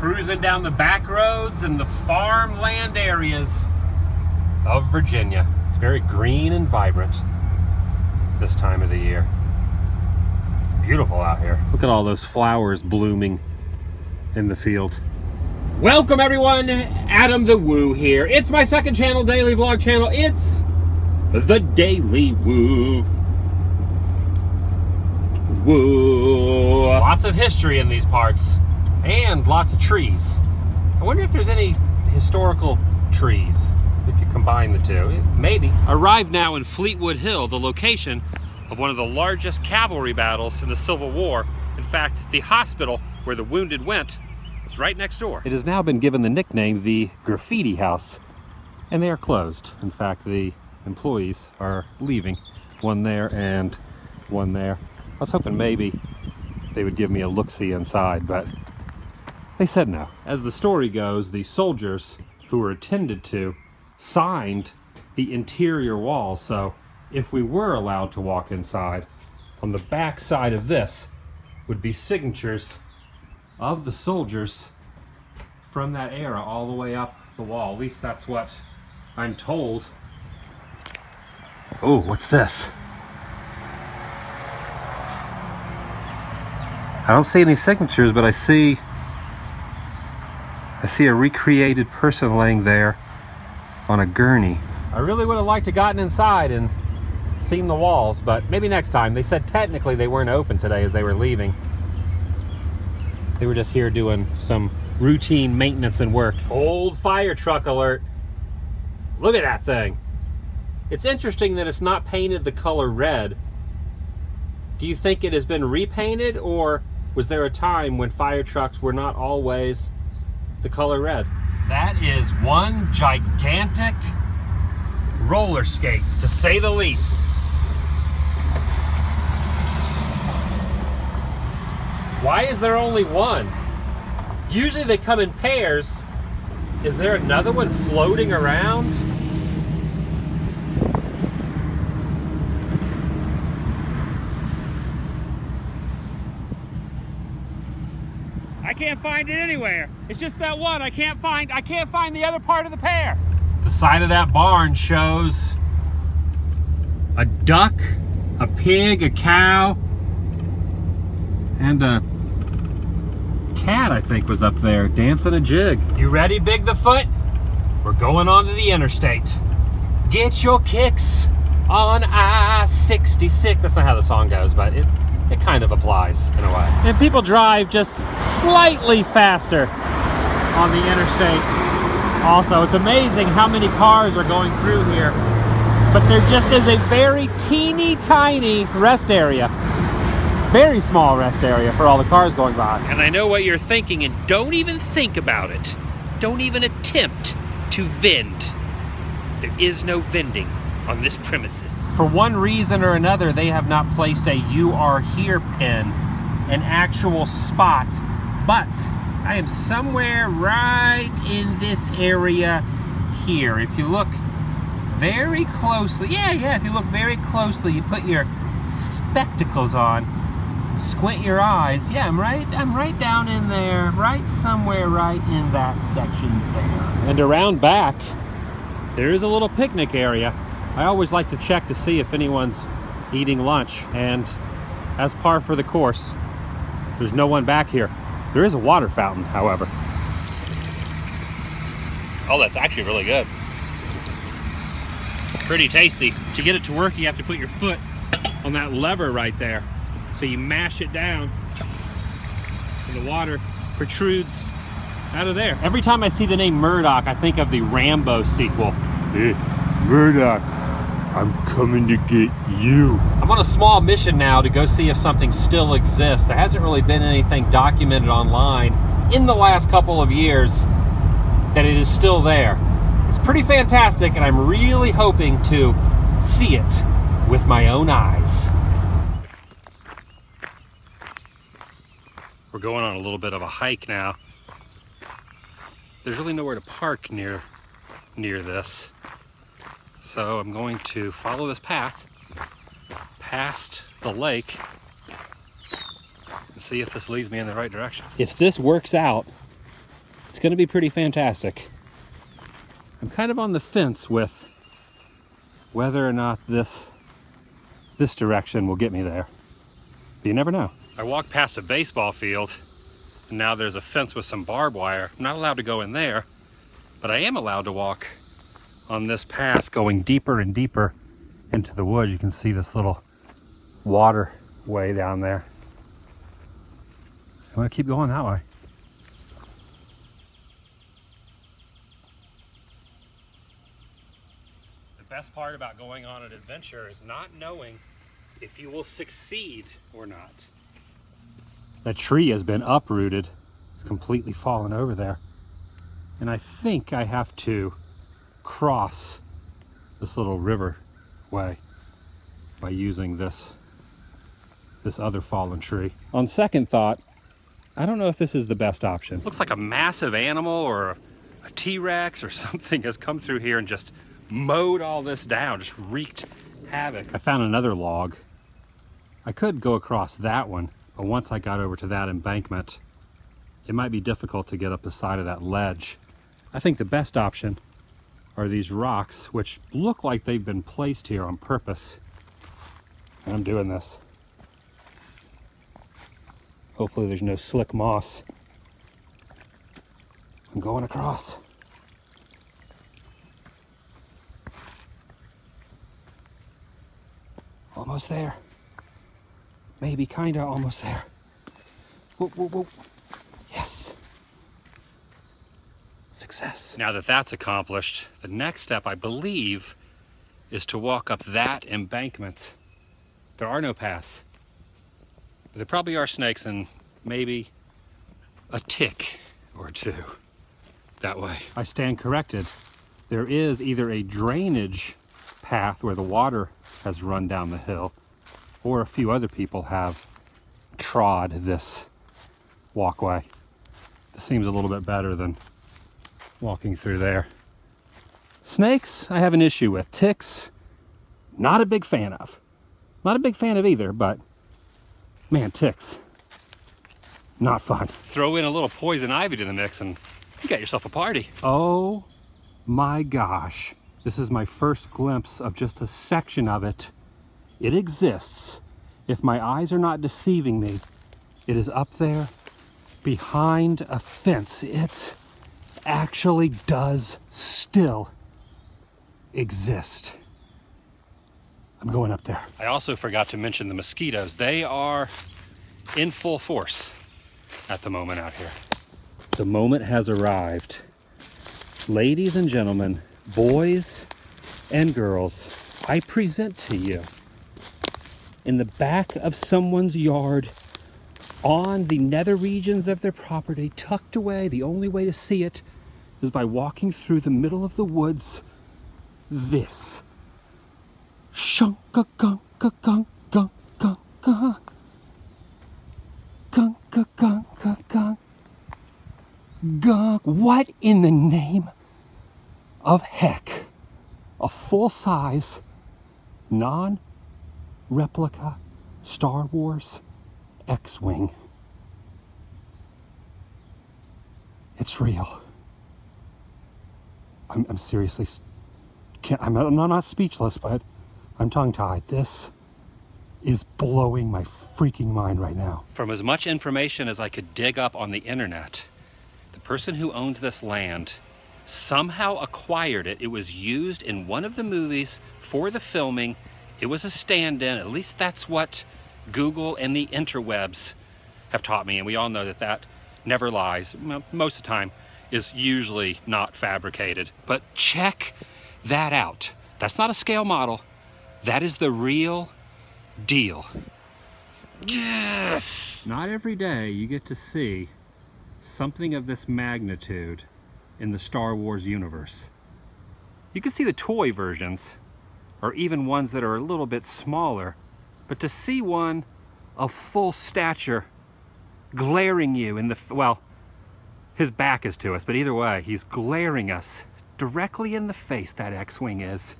cruising down the back roads and the farmland areas of Virginia. It's very green and vibrant this time of the year. Beautiful out here. Look at all those flowers blooming in the field. Welcome everyone, Adam the Woo here. It's my second channel, daily vlog channel. It's The Daily Woo. Woo. Lots of history in these parts and lots of trees. I wonder if there's any historical trees if you combine the two. Maybe. Arrived now in Fleetwood Hill, the location of one of the largest cavalry battles in the Civil War. In fact, the hospital where the wounded went is right next door. It has now been given the nickname the Graffiti House, and they are closed. In fact, the employees are leaving. One there and one there. I was hoping maybe they would give me a look-see inside, but they said no. As the story goes, the soldiers who were attended to signed the interior wall, so if we were allowed to walk inside, on the back side of this would be signatures of the soldiers from that era all the way up the wall. At least that's what I'm told. Oh, what's this? I don't see any signatures, but I see a recreated person laying there on a gurney. I really would have liked to gotten inside and seen the walls, but maybe next time. They said technically they weren't open today as they were leaving. They were just here doing some routine maintenance and work. Old fire truck alert. Look at that thing. It's interesting that it's not painted the color red. Do you think it has been repainted, or was there a time when fire trucks were not always the color red? That is one gigantic roller skate, to say the least. Why is there only one? Usually they come in pairs. Is there another one floating around? I can't find it anywhere. It's just that one. I can't find the other part of the pair. The side of that barn shows a duck, a pig, a cow, and a cat, I think, was up there dancing a jig. You ready, Big the Foot? We're going on to the interstate. Get your kicks on I-66. That's not how the song goes, but it kind of applies in a way. And people drive just slightly faster on the interstate. Also, it's amazing how many cars are going through here, but there just is a very teeny tiny rest area. Very small rest area for all the cars going by. And I know what you're thinking, and don't even think about it. Don't even attempt to vend. There is no vending on this premises. For one reason or another, they have not placed a "You Are Here" pin, an actual spot, but I am somewhere right in this area here. If you look very closely, if you look very closely, you put your spectacles on, squint your eyes. Yeah, I'm right down in there, right somewhere right in that section there. And around back, there is a little picnic area. I always like to check to see if anyone's eating lunch, and as par for the course, there's no one back here. There is a water fountain, however. Oh, that's actually really good. Pretty tasty. To get it to work, you have to put your foot on that lever right there. So you mash it down, and the water protrudes out of there. Every time I see the name Murdoch, I think of the Rambo sequel. Hey, Murdoch, I'm coming to get you. I'm on a small mission now to go see if something still exists. There hasn't really been anything documented online in the last couple of years that it is still there. It's pretty fantastic, and I'm really hoping to see it with my own eyes. We're going on a little bit of a hike now. There's really nowhere to park near this. So I'm going to follow this path past the lake and see if this leads me in the right direction. If this works out, It's going to be pretty fantastic. I'm kind of on the fence with whether or not this direction will get me there. But you never know. I walked past a baseball field, and now there's a fence with some barbed wire. I'm not allowed to go in there, but I am allowed to walk on this path going deeper and deeper into the woods. You can see this little waterway down there. I'm gonna keep going that way. The best part about going on an adventure is not knowing if you will succeed or not. That tree has been uprooted. It's completely fallen over there. And I think I have to cross this little river way by using this other fallen tree. On second thought, I don't know if this is the best option. Looks like a massive animal or a T-Rex or something has come through here and just mowed all this down, just wreaked havoc. I found another log. I could go across that one, but once I got over to that embankment, it might be difficult to get up the side of that ledge. I think the best option are these rocks, which look like they've been placed here on purpose. And I'm doing this. Hopefully there's no slick moss. I'm going across. Almost there. Maybe kinda almost there. Whoa, whoa, whoa. Yes. Success. Now that that's accomplished, the next step, I believe, is to walk up that embankment. There are no paths. But there probably are snakes and maybe a tick or two that way. I stand corrected. There is either a drainage path where the water has run down the hill, or a few other people have trod this walkway. This seems a little bit better than walking through there. Snakes, I have an issue with. Ticks, not a big fan of. Not a big fan of either, but man, ticks, not fun. Throw in a little poison ivy to the mix and you got yourself a party. Oh my gosh. This is my first glimpse of just a section of it. It exists. If my eyes are not deceiving me, it is up there behind a fence. It actually does still exist. I'm going up there. I also forgot to mention the mosquitoes. They are in full force at the moment out here. The moment has arrived. Ladies and gentlemen, boys and girls, I present to you, in the back of someone's yard, on the nether regions of their property, tucked away, the only way to see it is by walking through the middle of the woods, this. What in the name of heck? A full-size, non-replica Star Wars X-Wing. It's real. I'm seriously, I'm not speechless, but I'm tongue-tied. This is blowing my freaking mind right now. From as much information as I could dig up on the internet, the person who owns this land somehow acquired it. It was used in one of the movies for the filming. It was a stand-in. At least that's what Google and the interwebs have taught me, and we all know that that never lies. Most of the time is usually not fabricated. But check that out. That's not a scale model. That is the real deal. Yes! Not every day you get to see something of this magnitude in the Star Wars universe. You can see the toy versions, or even ones that are a little bit smaller, but to see one of full stature glaring you in the, well, his back is to us, but either way, he's glaring us directly in the face, that X-Wing is.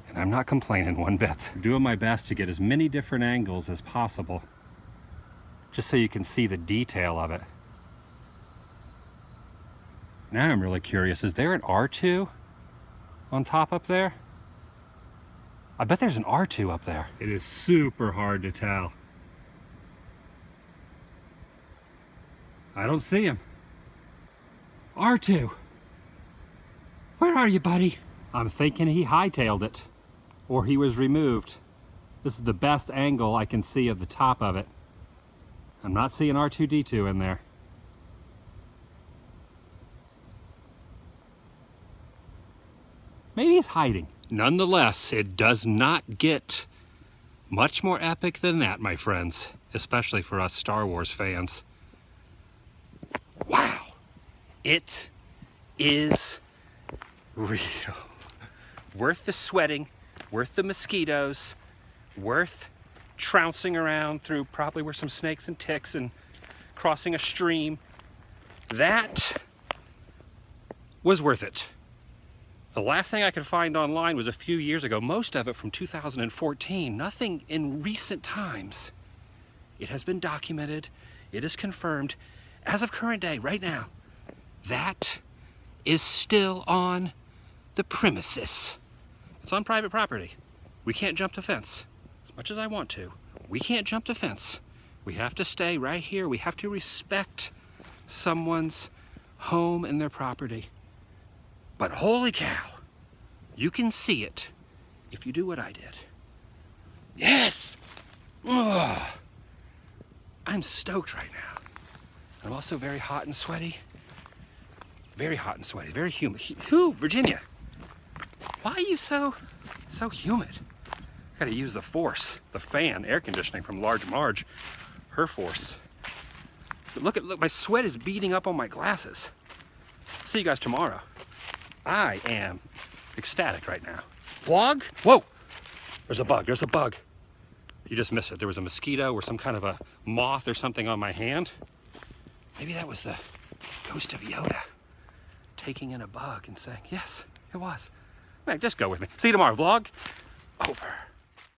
And I'm not complaining one bit. I'm doing my best to get as many different angles as possible, just so you can see the detail of it. Now I'm really curious, is there an R2 on top up there? I bet there's an R2 up there. It is super hard to tell. I don't see him. R2, where are you, buddy? I'm thinking he hightailed it, or he was removed. This is the best angle I can see of the top of it. I'm not seeing R2-D2 in there. Maybe he's hiding. Nonetheless, it does not get much more epic than that, my friends, especially for us Star Wars fans. Wow, it is real. Worth the sweating, worth the mosquitoes, worth trouncing around through probably where some snakes and ticks and crossing a stream. That was worth it. The last thing I could find online was a few years ago, most of it from 2014, nothing in recent times. It has been documented, it is confirmed, as of current day, right now, that is still on the premises. It's on private property. We can't jump the fence. As much as I want to, we can't jump the fence. We have to stay right here. We have to respect someone's home and their property. But holy cow, you can see it if you do what I did. Yes! Ugh. I'm stoked right now. I'm also very hot and sweaty. Very hot and sweaty, very humid. Who, Virginia? Why are you so humid? I gotta use the force, the fan, air conditioning from Large Marge, her force. So look, my sweat is beating up on my glasses. See you guys tomorrow. I am ecstatic right now. Vlog? Whoa! There's a bug, there's a bug. You just missed it. There was a mosquito or some kind of a moth or something on my hand. Maybe that was the ghost of Yoda taking in a bug and saying, yes, it was. Man, just go with me. See you tomorrow. Vlog over.